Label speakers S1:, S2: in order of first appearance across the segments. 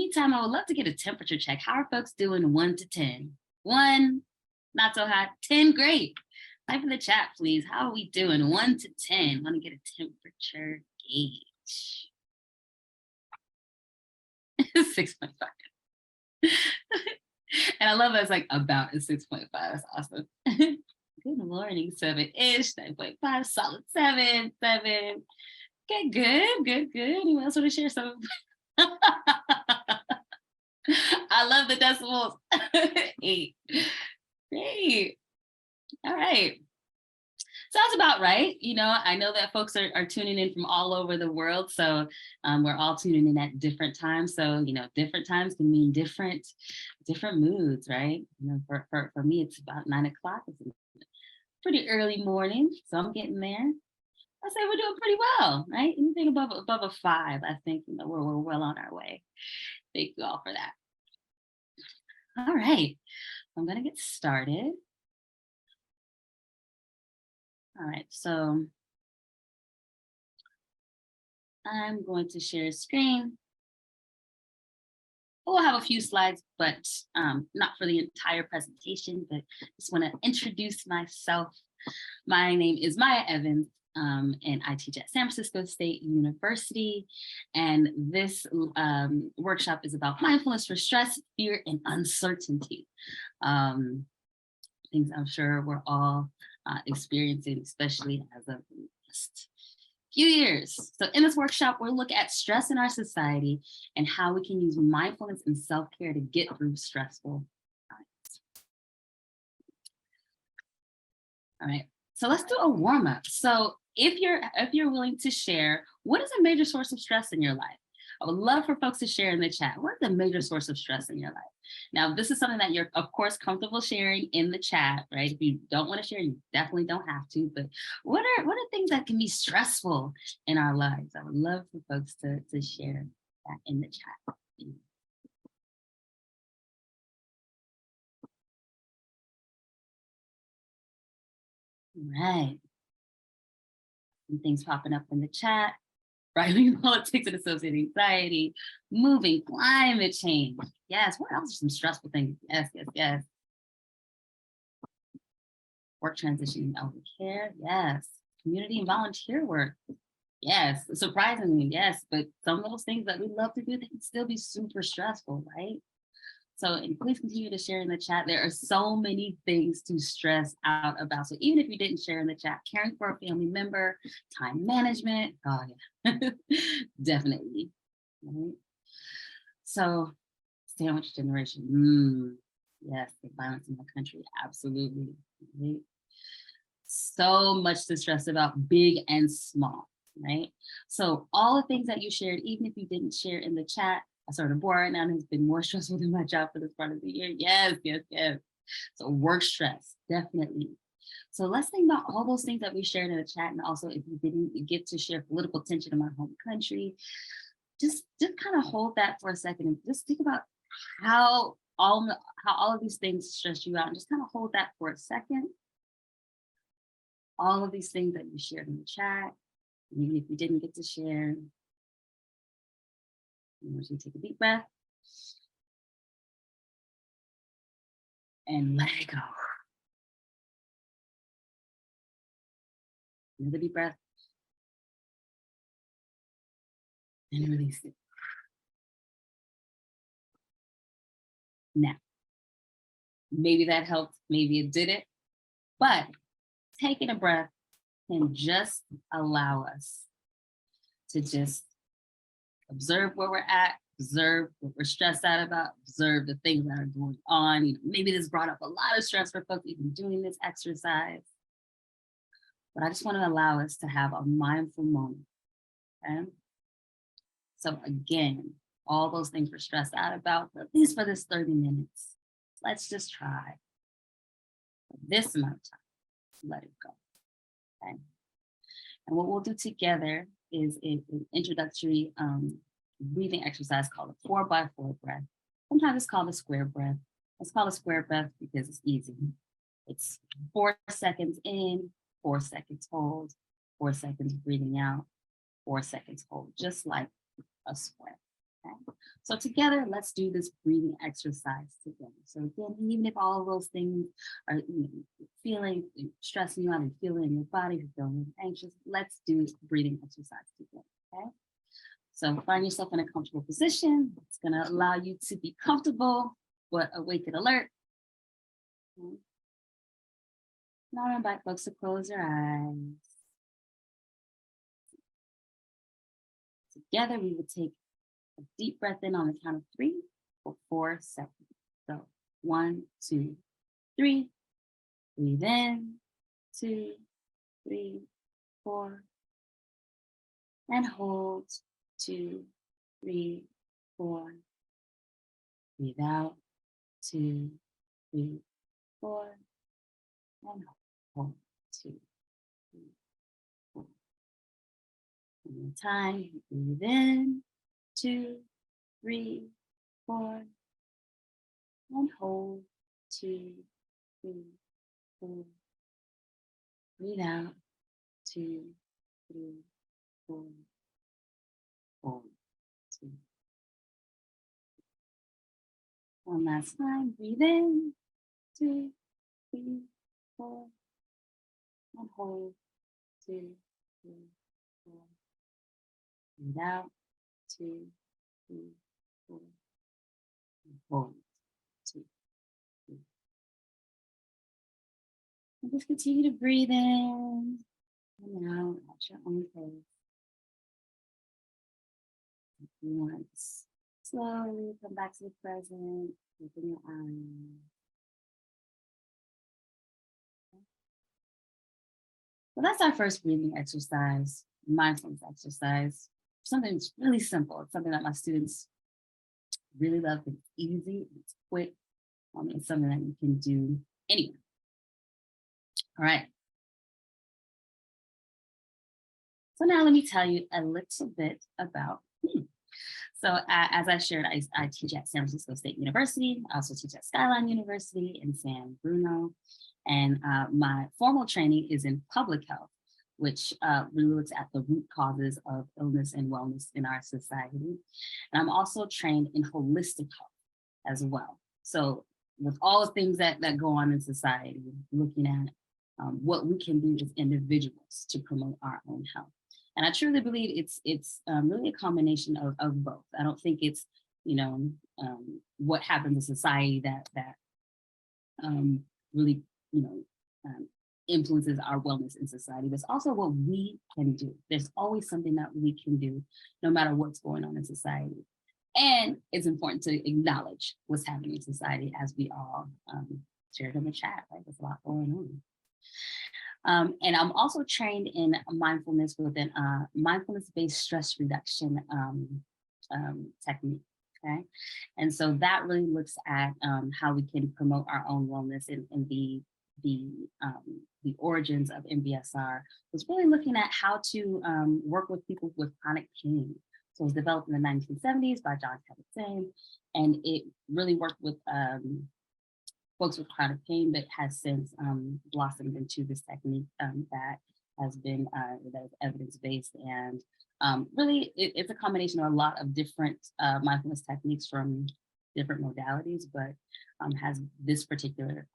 S1: meantime, I would love to get a temperature check. How are folks doing 1 to 10? 1, not so hot. 10, great. Type in the chat, please. How are we doing? 1 to 10. Want to get a temperature gauge. 6.5. And I love that it's like about a 6.5. That's awesome. Good morning, 7-ish, 9.5, solid 7. Okay, good. Anyone else want to share some? I love the decimals. 8. Great. All right. Sounds about right. I know that folks are tuning in from all over the world. So we're all tuning in at different times. So, different times can mean different moods, right? For me, it's about 9 o'clock. It's a pretty early morning. So I'm getting there. I say we're doing pretty well, right? Anything above a 5, I think we're well on our way. Thank you all for that. All right. I'm going to get started. All right, so I'm going to share a screen. We'll have a few slides, but not for the entire presentation, but just want to introduce myself. My name is Maiya Evans, and I teach at San Francisco State University. And this workshop is about mindfulness for stress, fear, and uncertainty. Things I'm sure we're all experiencing, especially as of the last few years. So in this workshop, we'll look at stress in our society and how we can use mindfulness and self-care to get through stressful times. All right, so let's do a warm-up. So if you're willing to share, what is a major source of stress in your life? I would love for folks to share in the chat. What is a major source of stress in your life? Now, this is something that you're, of course, comfortable sharing in the chat, right? If you don't want to share, you definitely don't have to. But what are things that can be stressful in our lives? I would love for folks to share that in the chat. All right. Some things popping up in the chat. Right-wing politics and associated anxiety, moving, climate change. Yes, what else are some stressful things? Yes. Work transition and elder care, yes. Community and volunteer work, yes. Surprisingly, yes, but some of those things that we love to do, they can still be super stressful, right? So please continue to share in the chat. There are so many things to stress out about. So even if you didn't share in the chat, caring for a family member, time management, oh yeah, definitely. Right? So sandwich generation, yes, the violence in the country, absolutely. Right? So much to stress about, big and small, right? So all the things that you shared, even if you didn't share in the chat, I started bored right now and it's been more stressful than my job for this part of the year. Yes. So work stress, definitely. So let's think about all those things that we shared in the chat. And also if you didn't get to share political tension in my home country, just kind of hold that for a second and just think about how all of these things stress you out, and just kind of hold that for a second. All of these things that you shared in the chat, even if you didn't get to share, I want you to take a deep breath and let it go. Another deep breath and release it. Now, maybe that helped, maybe it didn't, but taking a breath can just allow us to just observe where we're at, observe what we're stressed out about, observe the things that are going on. Maybe this brought up a lot of stress for folks even doing this exercise. But I just want to allow us to have a mindful moment. Okay? So again, all those things we're stressed out about, at least for this 30 minutes, let's just try for this amount of time to let it go. Okay? And what we'll do together is an introductory breathing exercise called a 4x4 breath. Sometimes it's called a square breath. It's called a square breath because it's easy. It's 4 seconds in, 4 seconds hold, 4 seconds breathing out, 4 seconds hold, just like a square. Okay. So together, let's do this breathing exercise together. So again, even if all of those things are feeling, stressing you out and feeling in your body, you're feeling anxious, let's do breathing exercise together. Okay. So find yourself in a comfortable position. It's going to allow you to be comfortable, but awake and alert. Okay. Now I invite folks to close your eyes. Together, we will take a deep breath in on the count of 3 for 4 seconds. So 1, 2, 3. Breathe in, 2, 3, 4. And hold, 2, 3, 4. Breathe out, 2, 3, 4. And hold, 2, 3, 4. One more time. Breathe in, 2, 3, 4. And hold, 2, 3, 4. Breathe out, 2, 3, 4. Hold, 2. One last time. Breathe in, 2, 3, 4. And hold, 2, 3, 4. Breathe out, 2, 3, 4. And hold, 2, 3. And just continue to breathe in and out at your own pace. Once slowly come back to the present, open your eyes. So that's our first breathing exercise, mindfulness exercise. Something that's really simple. It's something that my students really love. It's easy, it's quick. It's something that you can do anywhere. All right. So now let me tell you a little bit about me. So as I shared, I teach at San Francisco State University. I also teach at Skyline University in San Bruno. And my formal training is in public health, which really looks at the root causes of illness and wellness in our society. And I'm also trained in holistic health as well. So with all the things that go on in society, looking at what we can do as individuals to promote our own health. And I truly believe it's really a combination of both. I don't think it's, what happens in society that really, influences our wellness in society. But it's also what we can do. There's always something that we can do, no matter what's going on in society. And it's important to acknowledge what's happening in society, as we all shared in the chat, right? There's a lot going on. And I'm also trained in mindfulness within mindfulness-based stress reduction technique. Okay, and so that really looks at how we can promote our own wellness in the origins of MBSR. Was really looking at how to work with people with chronic pain. So it was developed in the 1970s by John Kabat-Zinn, and it really worked with folks with chronic pain, but has since blossomed into this technique that has been that is evidence-based. And really, it's a combination of a lot of different mindfulness techniques from different modalities, but has this particular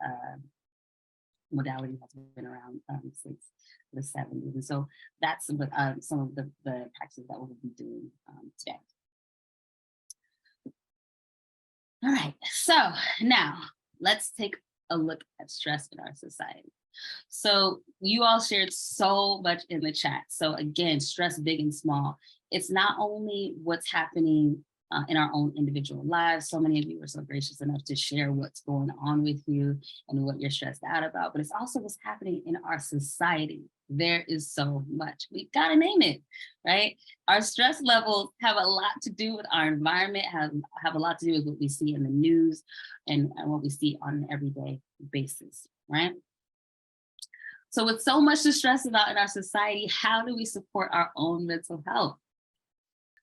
S1: modality has been around since the 70s. And so that's what, some of the practices that we'll be doing today. All right, so now let's take a look at stress in our society. So you all shared so much in the chat. So again, stress big and small. It's not only what's happening in our own individual lives. So many of you were so gracious enough to share what's going on with you and what you're stressed out about, but it's also what's happening in our society. There is so much. We've got to name it, right? Our stress levels have a lot to do with our environment, have a lot to do with what we see in the news and what we see on an everyday basis, right? So with so much to stress about in our society, how do we support our own mental health?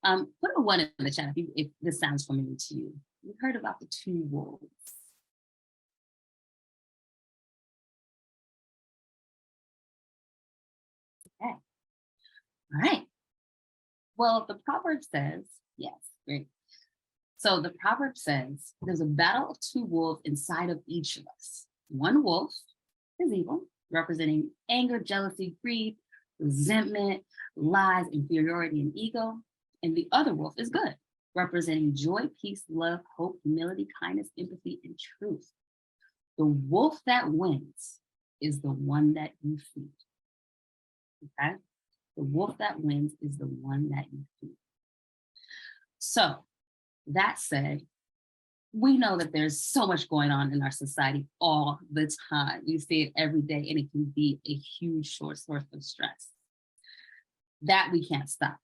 S1: Put a 1 in the chat if this sounds familiar to you. You heard about the 2 wolves. Okay. All right. Well, the proverb says, yes, great. So the proverb says there's a battle of two wolves inside of each of us. One wolf is evil, representing anger, jealousy, greed, resentment, lies, inferiority, and ego. And the other wolf is good, representing joy, peace, love, hope, humility, kindness, empathy, and truth. The wolf that wins is the one that you feed. Okay? The wolf that wins is the one that you feed. So, that said, we know that there's so much going on in our society all the time. You see it every day, and it can be a huge source of stress. That we can't stop.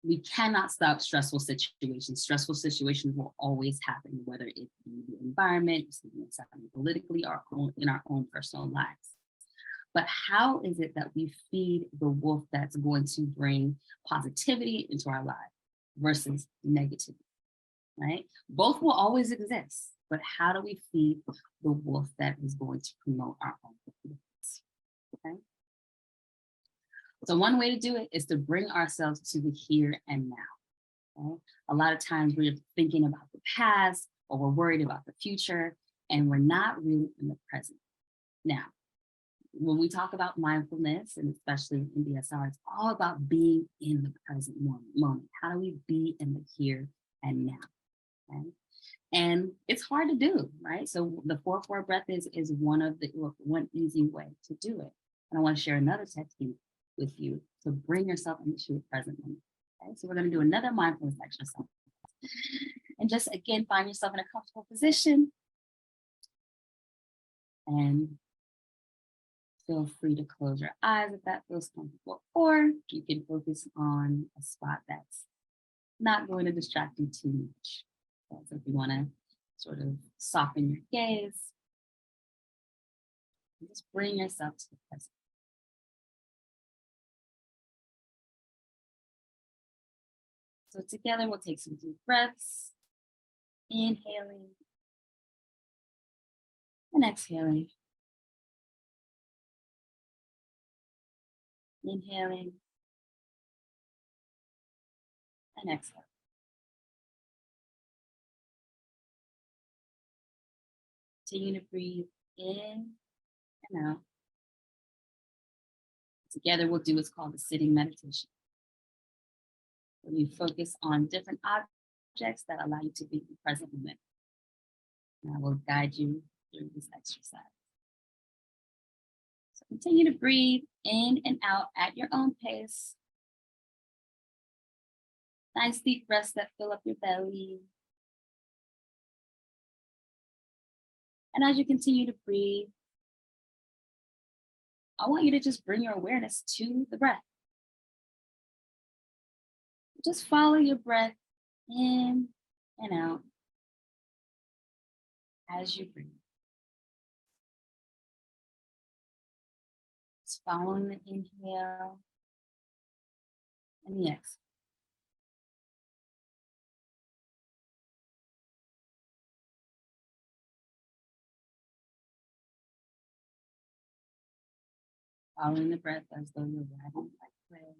S1: We cannot stop stressful situations. Stressful situations will always happen, whether it be the environment, something politically, or in our own personal lives. But how is it that we feed the wolf that's going to bring positivity into our lives versus negativity? Right? Both will always exist, but how do we feed the wolf that is going to promote our own happiness? Okay. So one way to do it is to bring ourselves to the here and now. Okay? A lot of times we're thinking about the past or we're worried about the future, and we're not really in the present. Now, when we talk about mindfulness, and especially in DSR, it's all about being in the present moment. How do we be in the here and now? Okay? And it's hard to do, right? So the 4-4 breath is one easy way to do it. And I want to share another technique with you to bring yourself into the present moment. Okay? So we're going to do another mindfulness exercise. And just again, find yourself in a comfortable position. And feel free to close your eyes if that feels comfortable, or you can focus on a spot that's not going to distract you too much. So if you want to sort of soften your gaze, just bring yourself to the present. So together we'll take some deep breaths, inhaling and exhaling. Inhaling and exhaling. Continue to breathe in and out. Together we'll do what's called a sitting meditation, where you focus on different objects that allow you to be in the present moment. And I will guide you through this exercise. So continue to breathe in and out at your own pace. Nice deep breaths that fill up your belly. And as you continue to breathe, I want you to just bring your awareness to the breath. Just follow your breath in and out as you breathe. Just following the inhale and the exhale. Following the breath as though you're riding like a wave.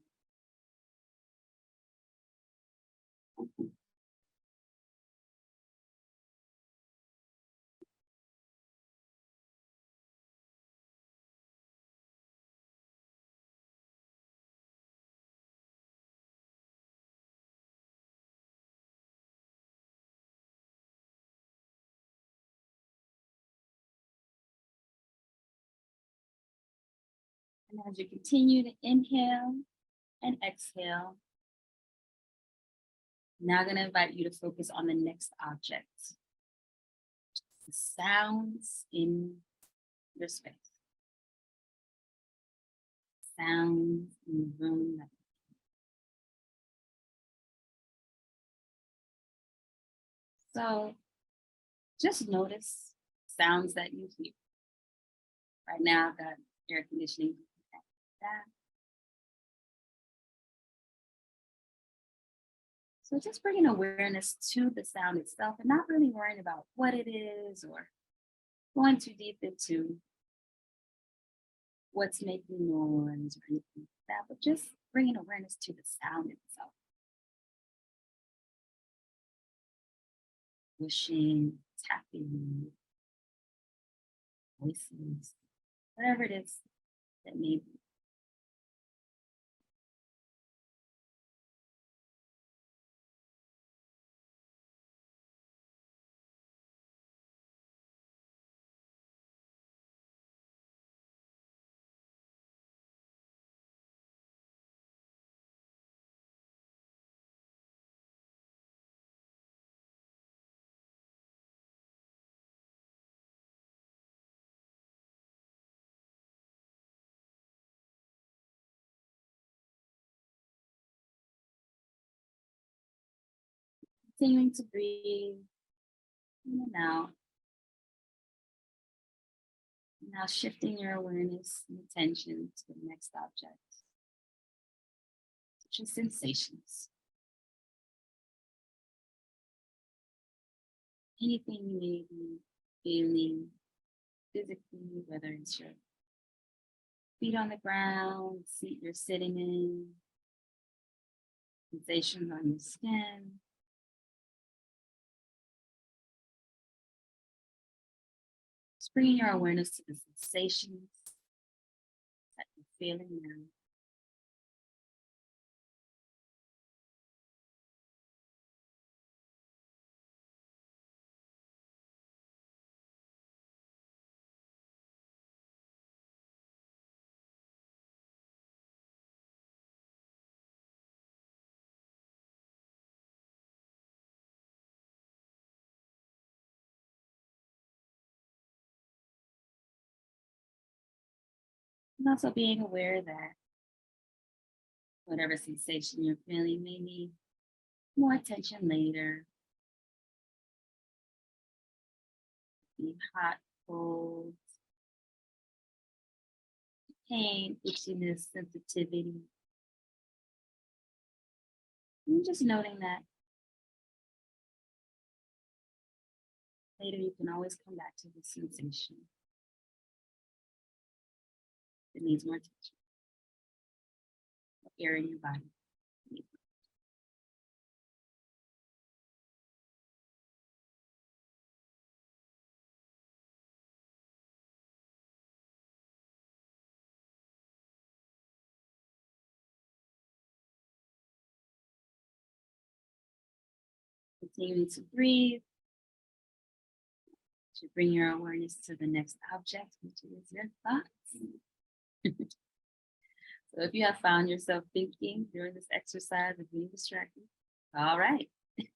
S1: And as you continue to inhale and exhale, now I'm going to invite you to focus on the next object. The sounds in your space. Sounds in the room. So just notice sounds that you hear. Right now, I've got air conditioning. So just bringing awareness to the sound itself and not really worrying about what it is or going too deep into what's making noise or anything like that, but just bringing awareness to the sound itself. pushing, tapping, voices, whatever it is that may be. Continuing to breathe in and out. Now shifting your awareness and attention to the next object, such as sensations. Anything you may be feeling physically, whether it's your feet on the ground, seat you're sitting in, sensations on your skin. Just bringing your awareness to the sensations that you're feeling now. And also being aware that whatever sensation you're feeling may need more attention later. Be hot, cold, pain, itchiness, sensitivity. And just noting that later you can always come back to the sensation that needs more attention. What area in your body needs more. Continuing to breathe, to bring your awareness to the next object, which is your thoughts. So if you have found yourself thinking during this exercise of being distracted, all right.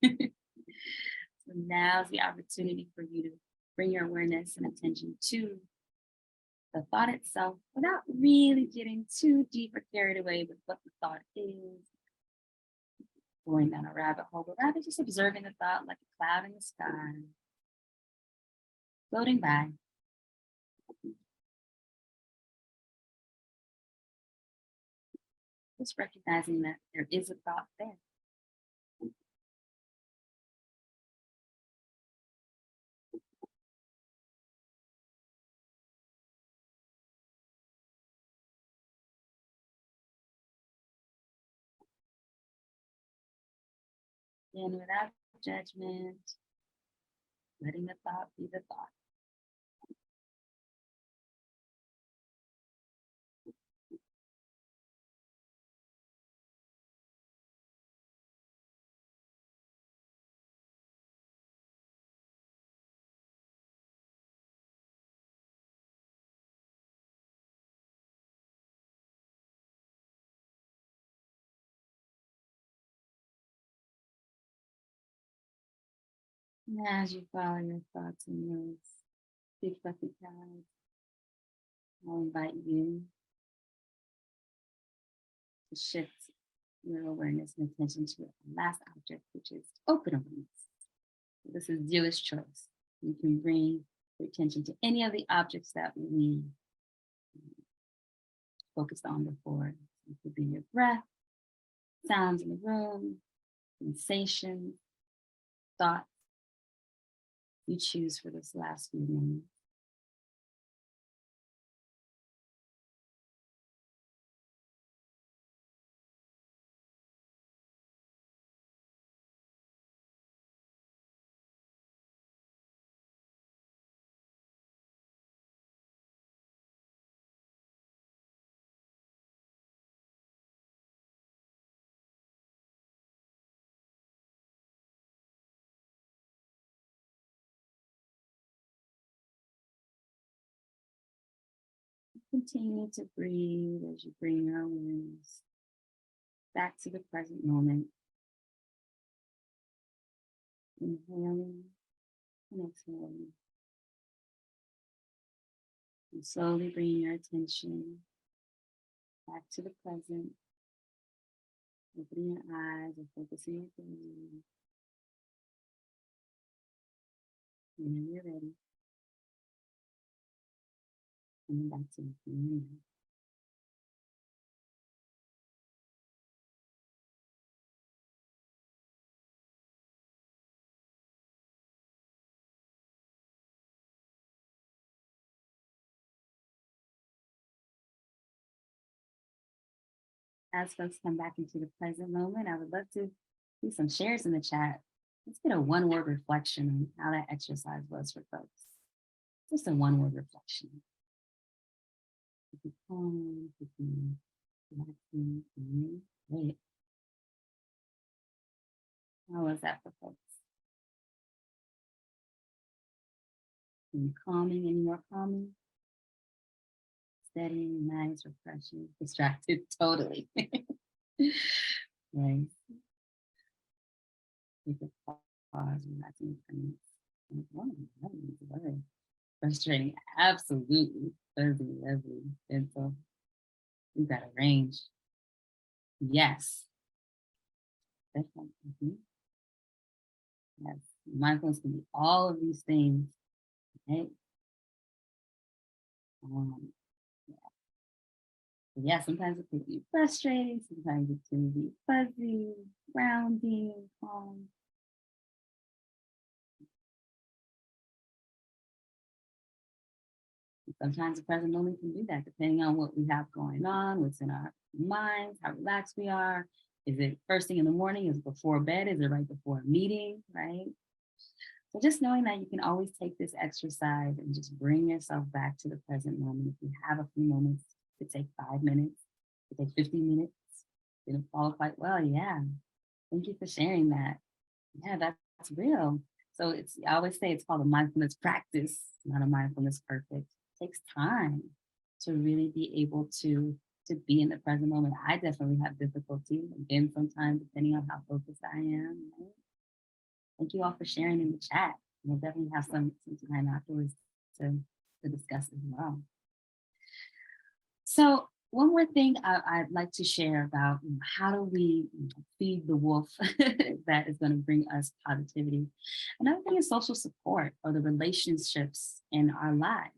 S1: So now's the opportunity for you to bring your awareness and attention to the thought itself without really getting too deep or carried away with what the thought is, going down a rabbit hole, but rather just observing the thought like a cloud in the sky, floating by. Just recognizing that there is a thought there. And without judgment, letting the thought be the thought. And as you follow your thoughts and those big fluffy clouds, I'll invite you to shift your awareness and attention to the last object, which is open awareness. So this is dealer's choice. You can bring your attention to any of the objects that we focused on before. It could be your breath, sounds in the room, sensations, thoughts you choose for this last few minutes. Continue to breathe as you bring your awareness back to the present moment. Inhaling and exhaling. And slowly bring your attention back to the present. Opening your eyes and focusing your breathing. Whenever you're ready, coming back to the feeling. As folks come back into the present moment, I would love to see some shares in the chat. Let's get a one-word reflection on how that exercise was for folks. Just a one-word reflection. Calm, relaxing. Great. How was that for folks? Any calming, any more calming? Steadying, nice, refreshing, distracted, totally. Right. Take a pause, relaxing, frustrating, absolutely. Lovely. And so we got a range. Yes. Definitely. Yes. Mindfulness can be all of these things, right? Yeah, sometimes it can be frustrating, sometimes it can be fuzzy, grounding, calm. Sometimes the present moment can do that, depending on what we have going on, what's in our minds, how relaxed we are. Is it first thing in the morning? Is it before bed? Is it right before a meeting, right? So just knowing that you can always take this exercise and just bring yourself back to the present moment. If you have a few moments, it could take 5 minutes, it could take 15 minutes. It'll fall quite well. Yeah. Thank you for sharing that. Yeah, that's real. So I always say it's called a mindfulness practice, not a mindfulness perfect. It takes time to really be able to be in the present moment. I definitely have difficulty, again, sometimes depending on how focused I am. Right? Thank you all for sharing in the chat. We'll definitely have some time afterwards to discuss as well. So one more thing I'd like to share about how do we feed the wolf that is going to bring us positivity. Another thing is social support or the relationships in our lives.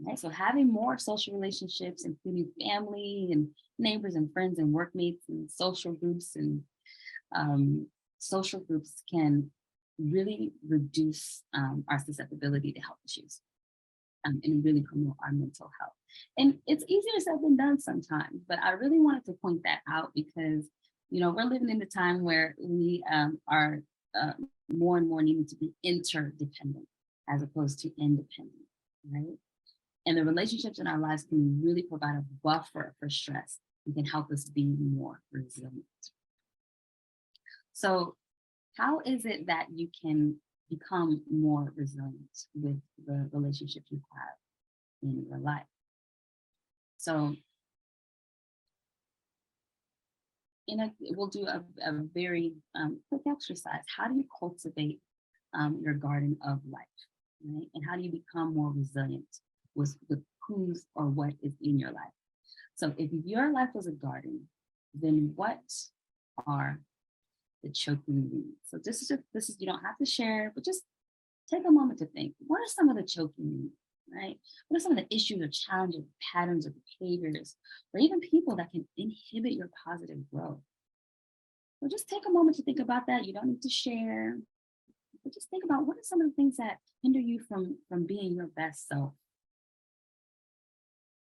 S1: Right? So having more social relationships, including family and neighbors and friends and workmates and social groups can really reduce our susceptibility to health issues and really promote our mental health. And it's easier said than done sometimes, but I really wanted to point that out because, we're living in a time where we are more and more needing to be interdependent as opposed to independent, right? And the relationships in our lives can really provide a buffer for stress and can help us be more resilient. So how is it that you can become more resilient with the relationships you have in your life? So we'll do a very quick exercise. How do you cultivate your garden of life, right? And how do you become more resilient with who's or what is in your life? So if your life was a garden, then what are the choking weeds? So this is you don't have to share, but just take a moment to think. What are some of the choking weeds, right? What are some of the issues or challenges, patterns or behaviors, or even people that can inhibit your positive growth? So just take a moment to think about that. You don't need to share, but just think about what are some of the things that hinder you from being your best self?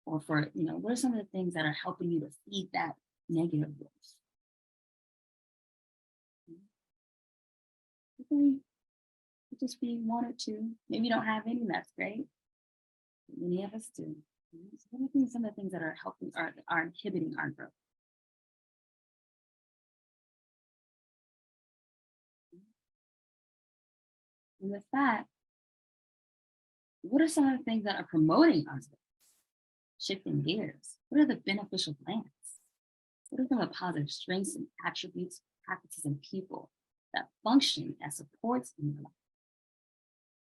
S1: Or what are some of the things that are helping you to feed that negative growth? Okay. It just be one or two. Maybe you don't have any, that's great. Many of us do. So what are some of the things that are helping are inhibiting our growth? And with that, what are some of the things that are promoting our growth? Shifting gears, what are the beneficial plans? What are some of the positive strengths and attributes, practices, and people that function as supports in your life?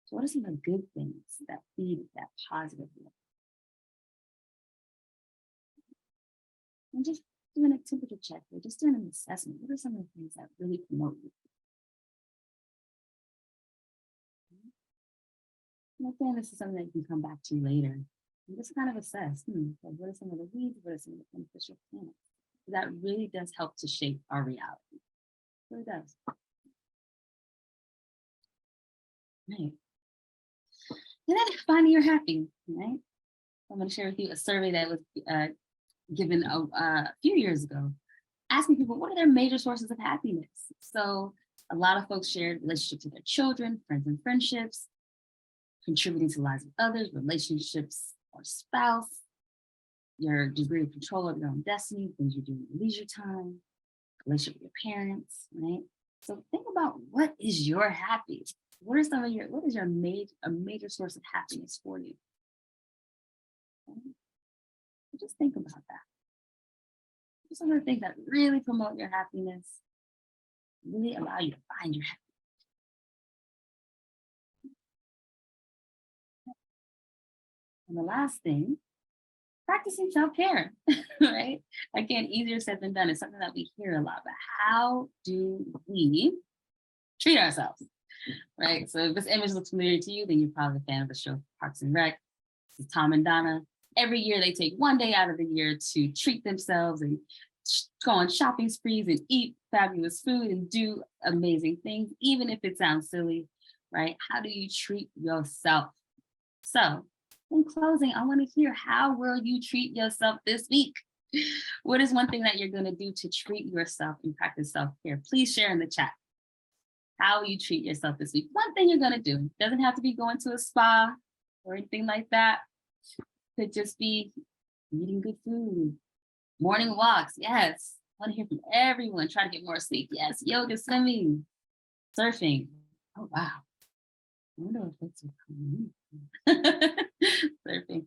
S1: So what are some of the good things that feed that positive life? And just doing a temperature check or just doing an assessment. What are some of the things that really promote you? And again, this is something that you can come back to later and just kind of assess, so what are some of the weeds, what are some of the beneficial plants? That really does help to shape our reality. It really does. Right. And then finding you're happy, right? I'm going to share with you a survey that was given a few years ago, asking people what are their major sources of happiness. So a lot of folks shared relationships with their children, friends and friendships, contributing to the lives of others, relationships or spouse, your degree of control of your own destiny, things you do in your leisure time, relationship with your parents, right? So think about what is your happy? What are some of your, what is your major source of happiness for you? Just think about that. Some of the things that really promote your happiness, really allow you to find your happiness. And the last thing, practicing self-care, right? Again, easier said than done. It's something that we hear a lot, but how do we treat ourselves, right? So if this image looks familiar to you, then you're probably a fan of the show Parks and Rec. This is Tom and Donna. Every year they take one day out of the year to treat themselves and go on shopping sprees and eat fabulous food and do amazing things, even if it sounds silly, right? How do you treat yourself? So in closing, I want to hear, how will you treat yourself this week? What is one thing that you're going to do to treat yourself and practice self-care? Please share in the chat how you treat yourself this week. One thing you're going to do. It doesn't have to be going to a spa or anything like that. Could just be eating good food, morning walks. Yes, I want to hear from everyone. Try to get more sleep. Yes, yoga, swimming, surfing. Oh, wow. I wonder if that's surfing.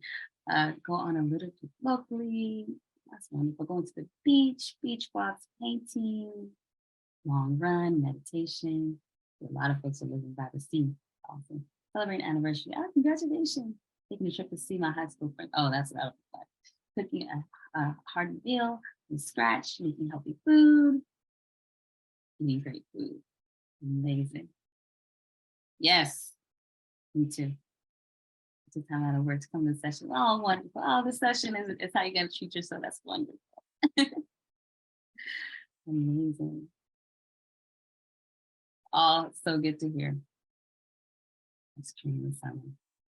S1: Go on a little trip locally. That's wonderful. Going to the beach walks, painting, long run, meditation. A lot of folks are living by the sea. Awesome. Celebrating anniversary. Oh, congratulations. Taking a trip to see my high school friend. Oh, that's what I would like. Cooking a hearty meal from scratch, making healthy food, eating great food. Amazing. Yes, me too. Took time out of work to come to the session. Oh, wonderful. Oh, this session is how you got to treat yourself. That's wonderful. Amazing. Oh, so good to hear. Ice cream in the summer.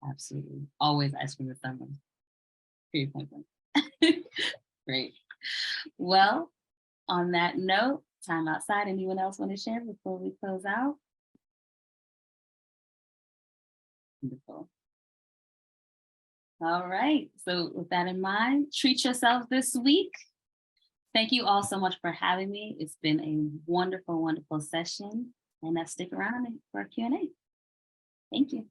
S1: Absolutely. Always ice cream in the summer. Period, point blank. Great. Well, on that note, time outside. Anyone else want to share before we close out? Wonderful. All right. So with that in mind, treat yourself this week. Thank you all so much for having me. It's been a wonderful, wonderful session. And stick around for a Q&A. Thank you.